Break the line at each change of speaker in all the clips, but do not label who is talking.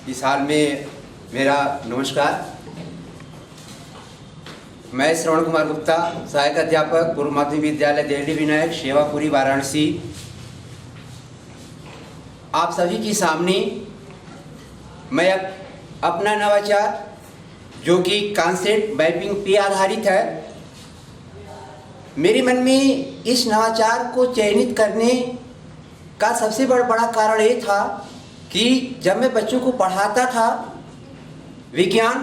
इस हाल में मेरा नमस्कार। मैं श्रवण कुमार गुप्ता, सहायक अध्यापक, पूर्व माध्यमिक विद्यालय दिल्ली विनायक, सेवापुरी, वाराणसी, आप सभी के सामने मैं अपना नवाचार जो कि कॉन्सेप्ट मैपिंग पे आधारित है, मेरे मन में इस नवाचार को चयनित करने का सबसे बड़ा कारण ये था कि जब मैं बच्चों को पढ़ाता था विज्ञान,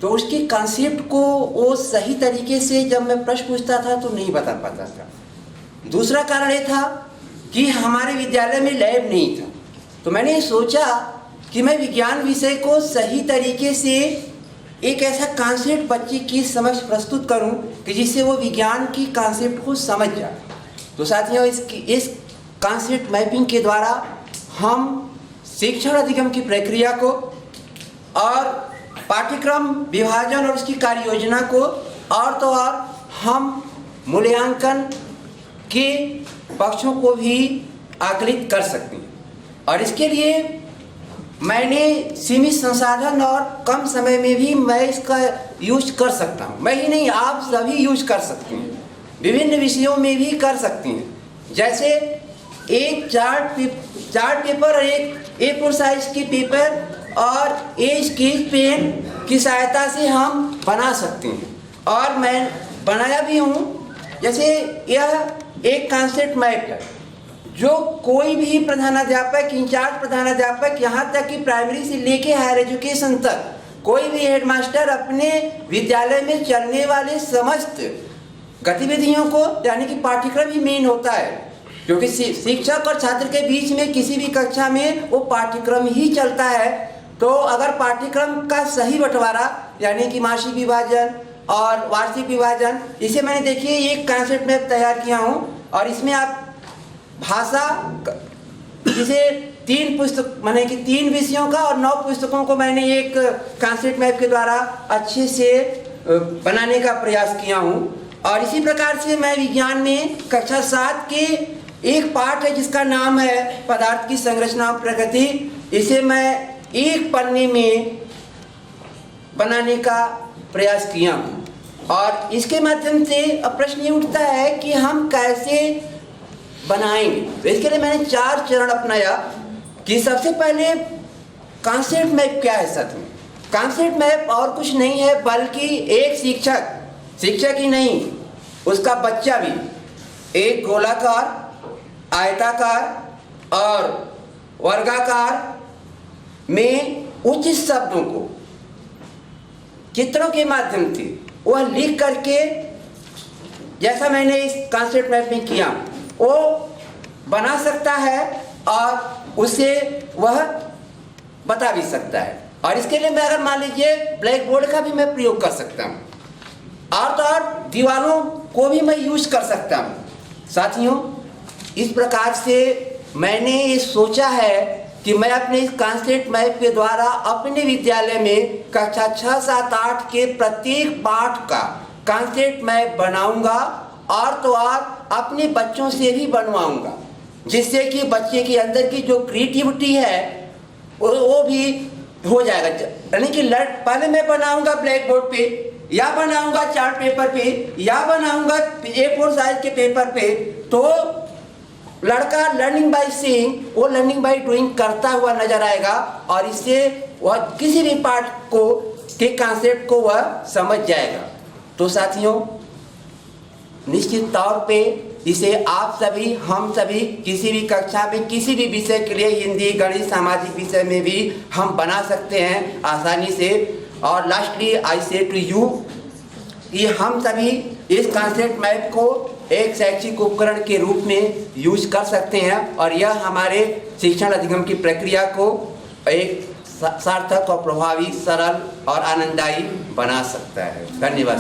तो उसके कॉन्सेप्ट को वो सही तरीके से जब मैं प्रश्न पूछता था तो नहीं बता पाता था। दूसरा कारण ये था कि हमारे विद्यालय में लैब नहीं था, तो मैंने सोचा कि मैं विज्ञान विषय को सही तरीके से एक ऐसा कॉन्सेप्ट बच्चे की समझ प्रस्तुत करूं कि जिससे वो विज्ञान की कॉन्सेप्ट को समझ जाए। तो साथियों, इस कॉन्सेप्ट मैपिंग के द्वारा हम शिक्षण अधिगम की प्रक्रिया को और पाठ्यक्रम विभाजन और उसकी कार्य योजना को और तो और हम मूल्यांकन के पक्षों को भी आकलित कर सकते हैं। और इसके लिए मैंने सीमित संसाधन और कम समय में भी मैं इसका यूज कर सकता हूँ। मैं ही नहीं, आप सभी यूज कर सकते हैं, विभिन्न विषयों में भी कर सकते हैं। जैसे एक चार्ट पेपर और एक A4 साइज की पेपर और एक स्केच पेन की सहायता से हम बना सकते हैं, और मैं बनाया भी हूँ। जैसे यह एक कॉन्सेप्ट मैप है जो कोई भी प्रधानाध्यापक, इंचार्ज प्रधानाध्यापक, यहाँ तक कि प्राइमरी से लेके हायर एजुकेशन तक कोई भी हेडमास्टर अपने विद्यालय में चलने वाले समस्त गतिविधियों को, यानी कि पाठ्यक्रम ही मेन होता है, क्योंकि शिक्षक और छात्र के बीच में किसी भी कक्षा में वो पाठ्यक्रम ही चलता है। तो अगर पाठ्यक्रम का सही बंटवारा, यानी कि मासिक विभाजन और वार्षिक विभाजन, इसे मैंने देखिए एक कॉन्सेप्ट मैप तैयार किया हूँ, और इसमें आप भाषा, जिसे 3 पुस्तक, माने कि 3 विषयों का और 9 पुस्तकों को मैंने एक कॉन्सेप्ट मैप के द्वारा अच्छे से बनाने का प्रयास किया हूँ। और इसी प्रकार से मैं विज्ञान में कक्षा 7 के एक पाठ है जिसका नाम है पदार्थ की संरचना और प्रकृति, इसे मैं एक पन्ने में बनाने का प्रयास किया हूँ। और इसके माध्यम से अब प्रश्न ये उठता है कि हम कैसे बनाएंगे। तो इसके लिए मैंने 4 चरण अपनाया कि सबसे पहले कॉन्सेप्ट मैप क्या है। सच में कॉन्सेप्ट मैप और कुछ नहीं है बल्कि एक शिक्षक ही नहीं, उसका बच्चा भी एक गोलाकार, आयताकार और वर्गाकार में उचित शब्दों को चित्रों के माध्यम से वह लिख करके, जैसा मैंने इस कॉन्सेप्ट मैप में किया, वो बना सकता है और उसे वह बता भी सकता है। और इसके लिए मैं, अगर मान लीजिए, ब्लैक बोर्ड का भी मैं प्रयोग कर सकता हूँ, और तो और दीवारों को भी मैं यूज कर सकता हूँ। साथियों, इस प्रकार से मैंने ये सोचा है कि मैं अपने इस कॉन्सेप्ट मैप के द्वारा अपने विद्यालय में कक्षा 6, 7, 8 के प्रत्येक पाठ का कॉन्सेप्ट मैप बनाऊंगा, और तो और अपने बच्चों से भी बनवाऊंगा, जिससे कि बच्चे के अंदर की जो क्रिएटिविटी है वो भी हो जाएगा। यानी कि पहले मैं बनाऊंगा ब्लैक बोर्ड पे, या बनाऊंगा चार्ट पेपर पे, या बनाऊंगा A4 साइज के पेपर पे, तो लड़का लर्निंग बाय सीइंग, वो लर्निंग बाय डूइंग करता हुआ नजर आएगा, और इससे वह किसी भी पाठ को के कॉन्सेप्ट को वह समझ जाएगा। तो साथियों, निश्चित तौर पे इसे आप सभी, हम सभी किसी भी कक्षा में किसी भी विषय के लिए, हिंदी, गणित, सामाजिक विषय में भी हम बना सकते हैं आसानी से। और लास्टली आई से टू यू कि हम सभी इस कॉन्सेप्ट मैप को एक शैक्षिक उपकरण के रूप में यूज कर सकते हैं, और यह हमारे शिक्षण अधिगम की प्रक्रिया को एक सार्थक और प्रभावी, सरल और आनंददायी बना सकता है। धन्यवाद।